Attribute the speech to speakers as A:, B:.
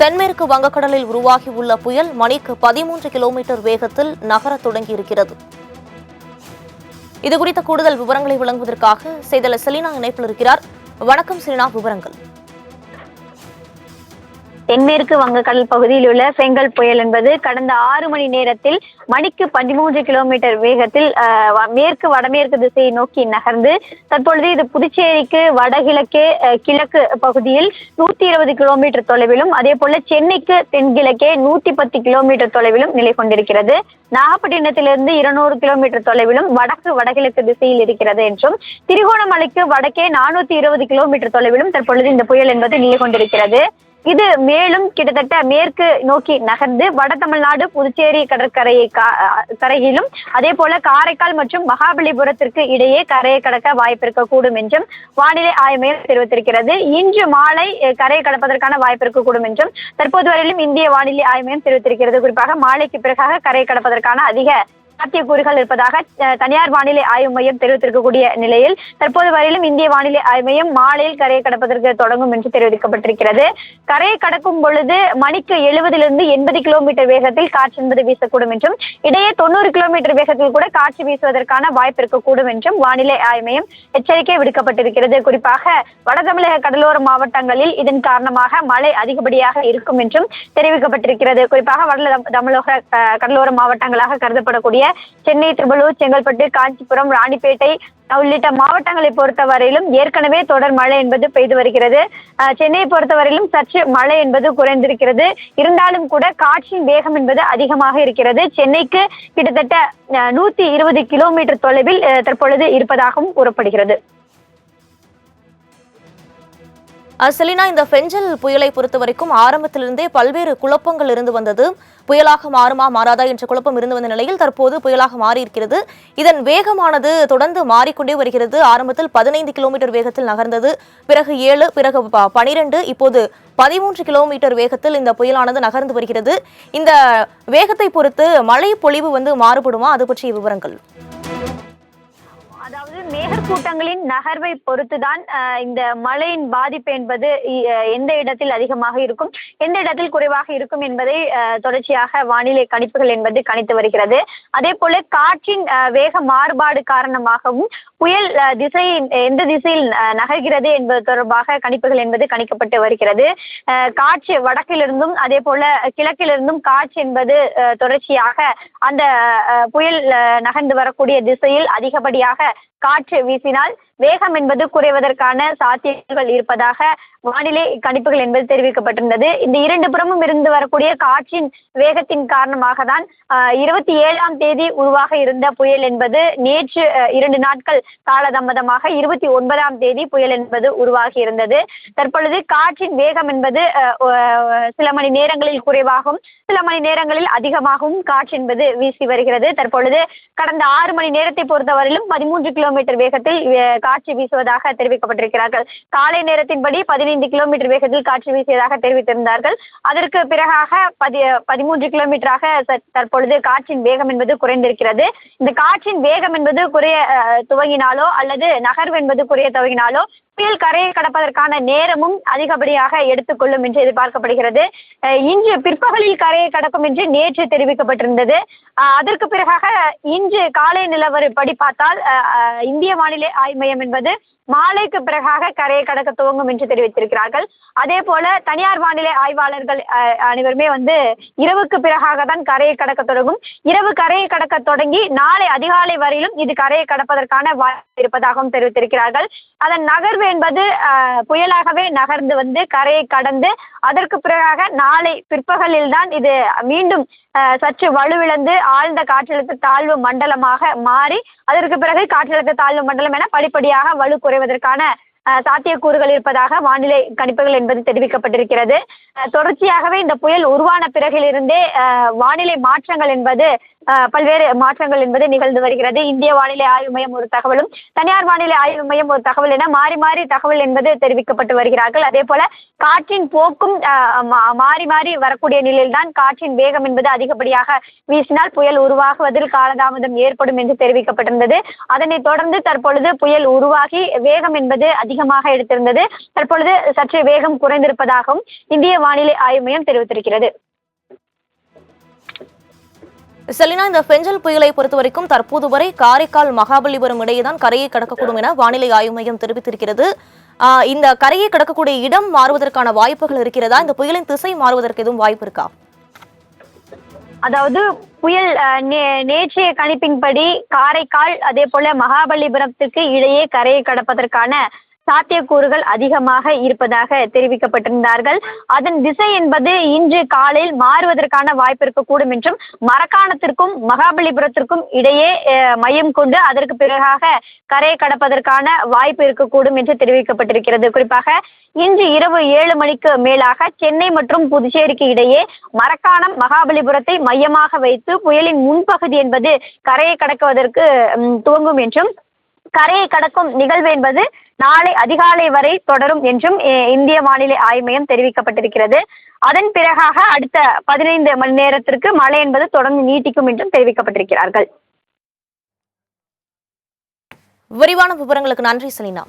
A: தென்மேற்கு வங்கக்கடலில் உருவாகியுள்ள புயல் மணிக்கு 13 கிலோமீட்டர் வேகத்தில் நகரத் தொடங்கியிருக்கிறது. இதுகுறித்த கூடுதல் விவரங்களை வழங்குவதற்காக செய்தியாளர் செலினா இணைப்பில் இருக்கிறார். வணக்கம் செலினா, விவரங்கள்.
B: தென்மேற்கு வங்கக்கடல் பகுதியில் உள்ள செங்கல் புயல் என்பது கடந்த 6 மணி நேரத்தில் மணிக்கு 13 கிலோமீட்டர் வேகத்தில் மேற்கு வடமேற்கு திசையை நோக்கி நகர்ந்து தற்பொழுது இது புதுச்சேரிக்கு வடகிழக்கே கிழக்கு பகுதியில் 120 கிலோமீட்டர் தொலைவிலும் அதே போல சென்னைக்கு தென்கிழக்கே 110 கிலோமீட்டர் தொலைவிலும் நிலை கொண்டிருக்கிறது. நாகப்பட்டினத்திலிருந்து 200 கிலோமீட்டர் தொலைவிலும் வடகிழக்கு திசையில் இருக்கிறது என்றும், திரிகோணமலைக்கு வடக்கே 420 கிலோமீட்டர் தொலைவிலும் தற்பொழுது இந்த புயல் என்பது நிலை கொண்டிருக்கிறது. இது மேலும் கிட்டத்தட்ட மேற்கு நோக்கி நகர்ந்து வட தமிழ்நாடு புதுச்சேரி கரையிலும் அதே போல காரைக்கால் மற்றும் மகாபலிபுரத்திற்கு இடையே கரையை கடக்க வாய்ப்பு இருக்கக்கூடும் என்றும் வானிலை ஆய்வு மையம் தெரிவித்திருக்கிறது. இன்று மாலை கரையை கடப்பதற்கான வாய்ப்பு இருக்கக்கூடும் என்றும் தற்போது வரையிலும் இந்திய வானிலை ஆய்வு மையம் தெரிவித்திருக்கிறது. குறிப்பாக மாலைக்கு பிறகாக கரையை கடப்பதற்கான அதிக சாத்தியக்கூறுகள் இருப்பதாக தனியார் வானிலை ஆய்வு மையம் தெரிவித்திருக்கக்கூடிய நிலையில் தற்போது வரையிலும் இந்திய வானிலை ஆய்வு மையம் மாலையில் கரையை கடப்பதற்கு தொடங்கும் என்று தெரிவிக்கப்பட்டிருக்கிறது. கரையை கடக்கும் பொழுது மணிக்கு 70 80 கிலோமீட்டர் வேகத்தில் காற்று என்பது வீசக்கூடும் என்றும், இடையே 90 கிலோமீட்டர் வேகத்தில் கூட காற்று வீசுவதற்கான வாய்ப்பு இருக்கக்கூடும் என்றும் வானிலை ஆய்வு மையம் எச்சரிக்கை விடுக்கப்பட்டிருக்கிறது. குறிப்பாக வட தமிழக கடலோர மாவட்டங்களில் இதன் காரணமாக மழை அதிகப்படியாக இருக்கும் என்றும் தெரிவிக்கப்பட்டிருக்கிறது. குறிப்பாக வட தமிழக கடலோர மாவட்டங்களாக கருதப்படக்கூடிய சென்னை, திருவள்ளூர், செங்கல்பட்டு, காஞ்சிபுரம், ராணிப்பேட்டை உள்ளிட்ட மாவட்டங்களை பொறுத்தவரையிலும் ஏற்கனவே தொடர் மழை என்பது பெய்து வருகிறது. சென்னையை பொறுத்தவரையிலும் சற்று மழை என்பது குறைந்திருக்கிறது. இருந்தாலும் கூட காற்றின் வேகம் என்பது அதிகமாக இருக்கிறது. சென்னைக்கு கிட்டத்தட்ட 120 கிலோமீட்டர் தொலைவில் தற்பொழுது இருப்பதாகவும் கூறப்படுகிறது.
A: செலினா, இந்த பெஞ்சல் புயலை பொறுத்த வரைக்கும் ஆரம்பத்திலிருந்தே பல்வேறு குழப்பங்கள் இருந்து வந்தது. புயலாக மாறுமா மாறாதா என்ற குழப்பம் இருந்து வந்த நிலையில் தற்போது புயலாக மாறியிருக்கிறது. இதன் வேகமானது தொடர்ந்து மாறிக்கொண்டே வருகிறது. ஆரம்பத்தில் 15 கிலோமீட்டர் வேகத்தில் நகர்ந்தது, பிறகு 7, பிறகு 12, இப்போது 13 கிலோமீட்டர் வேகத்தில் இந்த புயலானது நகர்ந்து வருகிறது. இந்த வேகத்தை பொறுத்து மழை பொழிவு மாறுபடுமா? அது பற்றிய விவரங்கள்.
B: அதாவது மேகக்கூட்டங்களின் நகர்வை பொறுத்துதான் இந்த மழையின் பாதிப்பு என்பது எந்த இடத்தில் அதிகமாக இருக்கும், எந்த இடத்தில் குறைவாக இருக்கும் என்பதை தொடர்ச்சியாக வானிலை கணிப்புகள் என்பது கணித்து வருகிறது. அதே போல காற்றின் வேக மாறுபாடு காரணமாகவும் புயல் திசை எந்த திசையில் நகர்கிறது என்பது தொடர்பாக கணிப்புகள் என்பது கணிக்கப்பட்டு வருகிறது. காற்று வடக்கிலிருந்தும் அதே போல கிழக்கிலிருந்தும் காற்று என்பது தொடர்ச்சியாக அந்த புயல் நகர்ந்து வரக்கூடிய திசையில் அதிகப்படியாக காற்று வீசினால் வேகம் என்பது குறைவதற்கான சாத்தியங்கள் இருப்பதாக வானிலை கணிப்புகள் என்பது தெரிவிக்கப்பட்டிருந்தது. இந்த 2 புறமும் இருந்து வரக்கூடிய காற்றின் வேகத்தின் காரணமாக தான் 27ஆம் தேதி உருவாக இருந்த புயல் என்பது நேற்று 2 நாட்கள் காலதாமதமாக 29ஆம் தேதி புயல் என்பது உருவாகி இருந்தது. தற்பொழுது காற்றின் வேகம் என்பது சில மணி நேரங்களில் குறைவாகவும் சில மணி நேரங்களில் அதிகமாகவும் காற்று என்பது வீசி வருகிறது. தற்பொழுது கடந்த 6 மணி நேரத்தை பொறுத்தவரையிலும் 13 கிலோமீட்டர் வேகத்தில் காற்று வீசுவதாக தெரிவிக்கப்பட்டிருக்கிறார்கள். காலை நேரத்தின்படி 15 கிலோமீட்டர் வேகத்தில் காற்று வீசியதாக தெரிவித்திருந்தார்கள். அதற்கு பிறகாக 13 கிலோமீட்டராக தற்பொழுது காற்றின் வேகம் என்பது குறைந்திருக்கிறது. இந்த காற்றின் வேகம் என்பது குறைய துவங்கினாலோ அல்லது நகர்வு என்பது குறைய துவங்கினாலோ புயல் கரையை கடப்பதற்கான நேரமும் அதிகப்படியாக எடுத்துக்கொள்ளும் என்று எதிர்பார்க்கப்படுகிறது. இன்று பிற்பகலில் கரையை கடக்கும் என்று நேற்று தெரிவிக்கப்பட்டிருந்தது. அதற்கு பிறகாக இன்று காலை நிலவரப்படி பார்த்தால் இந்திய வானிலை ஆய்வு மையம் என்பது மாலைக்கு பிறகாக கரையை கடக்க துவங்கும் என்று தெரிவித்திருக்கிறார்கள். அதே போல தனியார் வானிலை ஆய்வாளர்கள் அனைவருமே இரவுக்கு பிறகாக தான் கரையை கடக்க தொடங்கும். இரவு கரையை கடக்க தொடங்கி நாளை அதிகாலை வரையிலும் இது கரையை கடப்பதற்கான வாய்ப்பு இருப்பதாகவும் தெரிவித்திருக்கிறார்கள். அதன் நகர்வு என்பது புயலாகவே நகர்ந்து கரையை கடந்து அதற்கு பிறகாக நாளை பிற்பகலில் தான் இது மீண்டும் சற்று வலுவிழந்து ஆழ்ந்த காற்றழுத்த தாழ்வு மண்டலமாக மாறி அதற்கு பிறகு காற்றழுத்த தாழ்வு மண்டலம் என படிப்படியாக வலு குறைவதற்கான சாத்தியக்கூறுகள் இருப்பதாக வானிலை கணிப்புகள் என்பது தெரிவிக்கப்பட்டிருக்கிறது. தொடர்ச்சியாகவே இந்த புயல் உருவான பிறகிலிருந்தே வானிலை மாற்றங்கள் என்பது பல்வேறு மாற்றங்கள் என்பது நிகழ்ந்து வருகிறது. இந்திய வானிலை ஆய்வு மையம் ஒரு தகவலும், தனியார் வானிலை ஆய்வு மையம் ஒரு தகவல் என மாறி மாறி தகவல் என்பது தெரிவிக்கப்பட்டு வருகிறார்கள். அதே போல காற்றின் போக்கும் மாறி மாறி வரக்கூடிய நிலையில்தான் காற்றின் வேகம் என்பது அதிகப்படியாக வீசினால் புயல் உருவாகுவதில் காலதாமதம் ஏற்படும் என்று தெரிவிக்கப்பட்டிருந்தது. அதனைத் தொடர்ந்து தற்பொழுது புயல் உருவாகி வேகம் என்பது அதிகமாக எடுத்திருந்தது. தற்பொழுது சற்று வேகம் குறைந்திருப்பதாகவும் இந்திய வானிலை ஆய்வு மையம் தெரிவித்திருக்கிறது.
A: செலினா, இந்த பெஞ்சல் புயலை பொறுத்தவரைக்கும் தற்போது வரை காரைக்கால் மகாபலிபுரம் இடையேதான் கரையை கடக்கக்கூடும் என வானிலை ஆய்வு மையம் தெரிவித்திருக்கிறது. இந்த கரையை கடக்கக்கூடிய இடம் மாறுவதற்கான வாய்ப்புகள் இருக்கிறதா? இந்த புயலின் திசை மாறுவதற்கு எதுவும் வாய்ப்பு இருக்கா?
B: அதாவது புயல் நேற்றைய கணிப்பின்படி காரைக்கால் அதே போல மகாபலிபுரத்துக்கு இடையே கரையை கடப்பதற்கான சாத்தியக்கூறுகள் அதிகமாக இருப்பதாக தெரிவிக்கப்பட்டிருந்தார்கள். அதன் திசை என்பது இன்று காலையில் மாறுவதற்கான வாய்ப்பு இருக்கக்கூடும் என்றும், மரக்காணத்திற்கும் மகாபலிபுரத்திற்கும் இடையே மையம் கொண்டு அதற்கு பிறகாக கரையை கடப்பதற்கான வாய்ப்பு இருக்கக்கூடும் என்று தெரிவிக்கப்பட்டிருக்கிறது. குறிப்பாக இன்று இரவு 7 மணிக்கு மேலாக சென்னை மற்றும் புதுச்சேரிக்கு இடையே மரக்காணம் மகாபலிபுரத்தை மையமாக வைத்து புயலின் முன்பகுதி என்பது கரையை கடக்குவதற்கு துவங்கும் என்றும், கரையை கடக்கும் நிகழ்வு என்பது நாளை அதிகாலை வரை தொடரும் என்றும் இந்திய வானிலை ஆய்வு மையம் தெரிவிக்கப்பட்டிருக்கிறது. அதன் பிறகாக அடுத்த 15 மணி நேரத்திற்கு மழை என்பது தொடர்ந்து நீட்டிக்கும் என்றும் தெரிவிக்கப்பட்டிருக்கிறார்கள்.
A: விரிவான விவரங்களுக்கு நன்றி செலினா.